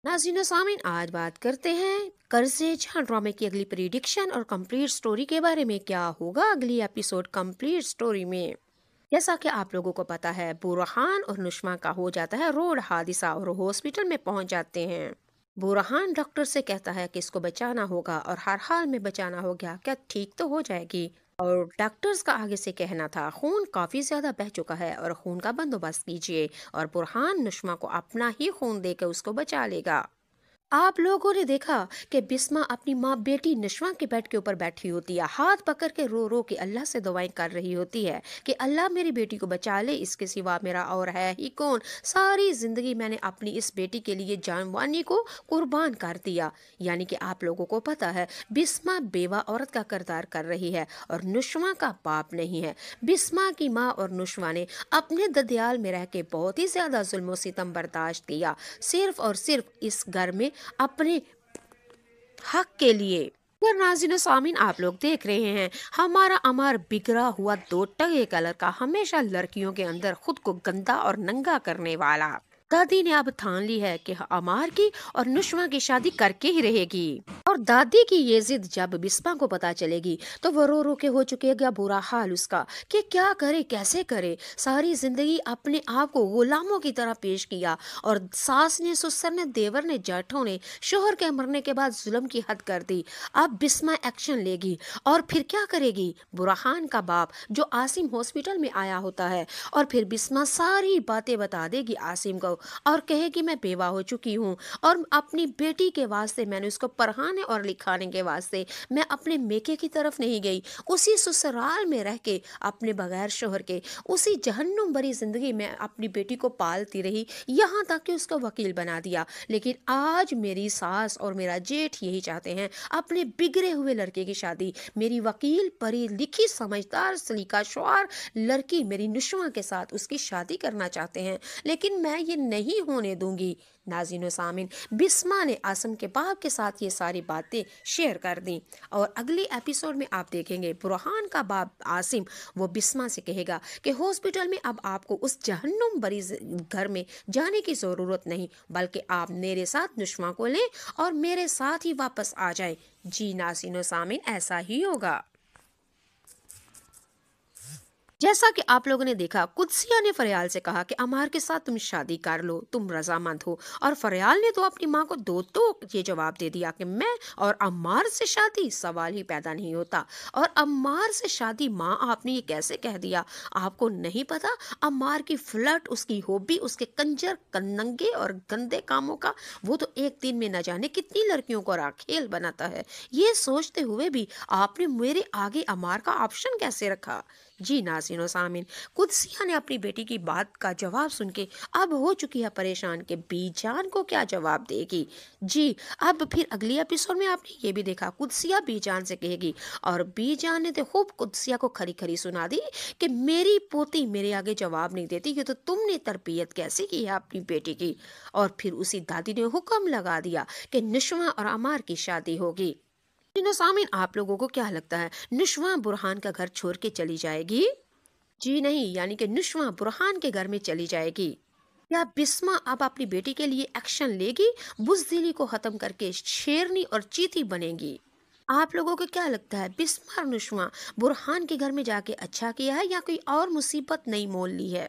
नाज़रीन सामीन, आज बात करते हैं कर्ज़े जहां ड्रामे की अगली प्रिडिक्शन और कंप्लीट स्टोरी के बारे में। क्या होगा अगली एपिसोड कंप्लीट स्टोरी में? जैसा कि आप लोगों को पता है, बुरहान और नुश्मा का हो जाता है रोड हादसा और हॉस्पिटल में पहुंच जाते हैं। बुरहान डॉक्टर से कहता है कि इसको बचाना होगा और हर हाल में बचाना होगा, क्या ठीक तो हो जाएगी। और डॉक्टर्स का आगे से कहना था खून काफी ज्यादा बह चुका है और खून का बंदोबस्त कीजिए, और बुरहान नुश्मा को अपना ही खून देकर उसको बचा लेगा। आप लोगों ने देखा कि बिस्मा अपनी माँ बेटी नशवा के बेड के ऊपर बैठी होती है, हाथ पकड़ के रो रो के अल्लाह से दुआएं कर रही होती है कि अल्लाह मेरी बेटी को बचा ले, इसके सिवा मेरा और है ही कौन। सारी जिंदगी मैंने अपनी इस बेटी के लिए जानवानी को कुर्बान कर दिया। यानी कि आप लोगों को पता है, बिस्मा बेवा औरत का किरदार कर रही है और नुशवा का बाप नहीं है। बिस्मा की माँ और नुशवा ने अपने ददियाल में रह के बहुत ही ज्यादा जुल्म सितम बर्दाश्त किया, सिर्फ और सिर्फ इस घर में अपने हक के लिए। पर नाज़रीन सामीन, आप लोग देख रहे हैं हमारा अमार बिगड़ा हुआ दो टगे कलर का, हमेशा लड़कियों के अंदर खुद को गंदा और नंगा करने वाला। दादी ने अब ठान ली है कि अमार की और नुशवा की शादी करके ही रहेगी। और दादी की ये जिद जब बिस्मा को पता चलेगी तो वो रो रो के हो चुकेगा बुरा हाल उसका कि क्या करे कैसे करे। सारी जिंदगी अपने आप को गुलामों की तरह पेश किया, और सास ने, ससुर ने, देवर ने, जेठों ने शोहर के मरने के बाद जुल्म की हद कर दी। अब बिस्मा एक्शन लेगी और फिर क्या करेगी? बुरहान का बाप जो आसिम हॉस्पिटल में आया होता है, और फिर बिस्मा सारी बातें बता देगी आसिम को और कहेगी मैं बेवा हो चुकी हूँ और अपनी बेटी के वास्ते मैंने उसको पढ़ाने और लिखाने के वास्ते मैं अपने मेके की तरफ नहीं गई, उसी ससुराल में रह के अपने बगैर शोहर के उसी जहन्नुम भरी जिंदगी में अपनी बेटी को पालती रही, यहाँ तक कि उसको वकील बना दिया। लेकिन आज मेरी सास और मेरा जेठ यही चाहते हैं, अपने बिगड़े हुए लड़के की शादी मेरी वकील पढ़ी लिखी समझदार सलीकाशार लड़की मेरी नुशवा के साथ उसकी शादी करना चाहते हैं, लेकिन मैं ये नहीं होने दूंगी। नाज़रीन सामीन, बिस्मा ने आसम के बाप के साथ ये सारी बातें शेयर कर दी, और अगली एपिसोड में आप देखेंगे बुरहान का बाप आसिम वो बिस्मा से कहेगा कि हॉस्पिटल में अब आपको उस जहन्नुम भरी घर में जाने की ज़रूरत नहीं, बल्कि आप मेरे साथ नुशवा को लें और मेरे साथ ही वापस आ जाएं। जी नाज़रीन सामीन, ऐसा ही होगा। जैसा कि आप लोगों ने देखा, कुदसिया ने फरियाल से कहा कि अमार के साथ तुम शादी कर लो, तुम रजामंद हो, और फरियाल ने तो अपनी माँ को दो तो ये जवाब दे दिया कि मैं और अम्मार से शादी, सवाल ही पैदा नहीं होता। और अम्मार से शादी, माँ आपने ये कैसे कह दिया? आपको नहीं पता अम्मार की फ्लर्ट, उसकी हॉबी, उसके कंजर नंगे और गंदे कामों का, वो तो एक दिन में न जाने कितनी लड़कियों को राखेल बनाता है। ये सोचते हुए भी आपने मेरे आगे अम्मार का ऑप्शन कैसे रखा? जी नाज़रीन सामीन, कुदसिया ने अपनी बेटी की बात का जवाब सुन के अब हो चुकी है परेशान कि बीजान को क्या जवाब देगी। जी, अब फिर अगली एपिसोड में आपने ये भी देखा, कुदसिया बीजान से कहेगी, और बीजान ने तो खूब कुदसिया को खरी खरी सुना दी कि मेरी पोती मेरे आगे जवाब नहीं देती, ये तो तुमने तरबियत कैसे की है अपनी बेटी की। और फिर उसी दादी ने हुक्म लगा दिया कि नुशवा और अमार की शादी होगी। सामीन, आप लोगों को क्या लगता है, नुशवा बुरहान का घर छोड़ के चली जाएगी? जी नहीं, यानी कि नुशवा बुरहान के घर में चली जाएगी। क्या बिस्मा अब अपनी बेटी के लिए एक्शन लेगी, बुज़दिली को खत्म करके शेरनी और चीती बनेगी? आप लोगों को क्या लगता है, बिस्मा और नुशवा बुरहान के घर में जाके अच्छा किया है या कोई और मुसीबत नहीं मोल ली है?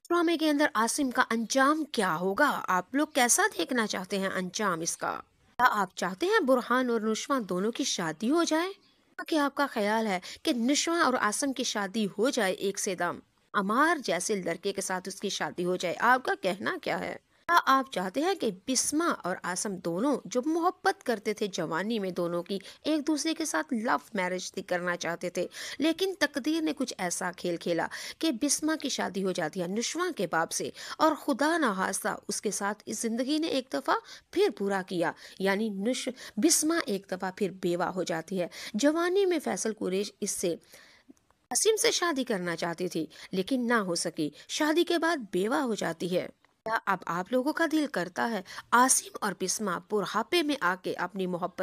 ड्रामे के अंदर आसिम का अंजाम क्या होगा? आप लोग कैसा देखना चाहते हैं अंजाम इसका? क्या आप चाहते हैं बुरहान और नुशवा दोनों की शादी हो जाए? क्या आपका ख्याल है कि नुशवा और आसिम की शादी हो जाए एक से दम, अमार जैसे लड़के के साथ उसकी शादी हो जाए? आपका कहना क्या है? क्या आप चाहते हैं कि बिस्मा और आसम दोनों जो मोहब्बत करते थे जवानी में, दोनों की एक दूसरे के साथ लव मैरिज करना चाहते थे, लेकिन तकदीर ने कुछ ऐसा खेल खेला कि बिस्मा की शादी हो जाती है नुशवा के बाप से, और खुदा न खास्ता उसके साथ इस जिंदगी ने एक दफा फिर बुरा किया, यानी बिस्मा एक दफा फिर बेवा हो जाती है। जवानी में फैसल कुरैश इससे असीम से शादी करना चाहती थी, लेकिन ना हो सकी, शादी के बाद बेवा हो जाती है। क्या अब आप लोगों का दिल करता है आसिम और बिस्मा बुढ़ापे में आके अपनी मोहब्बत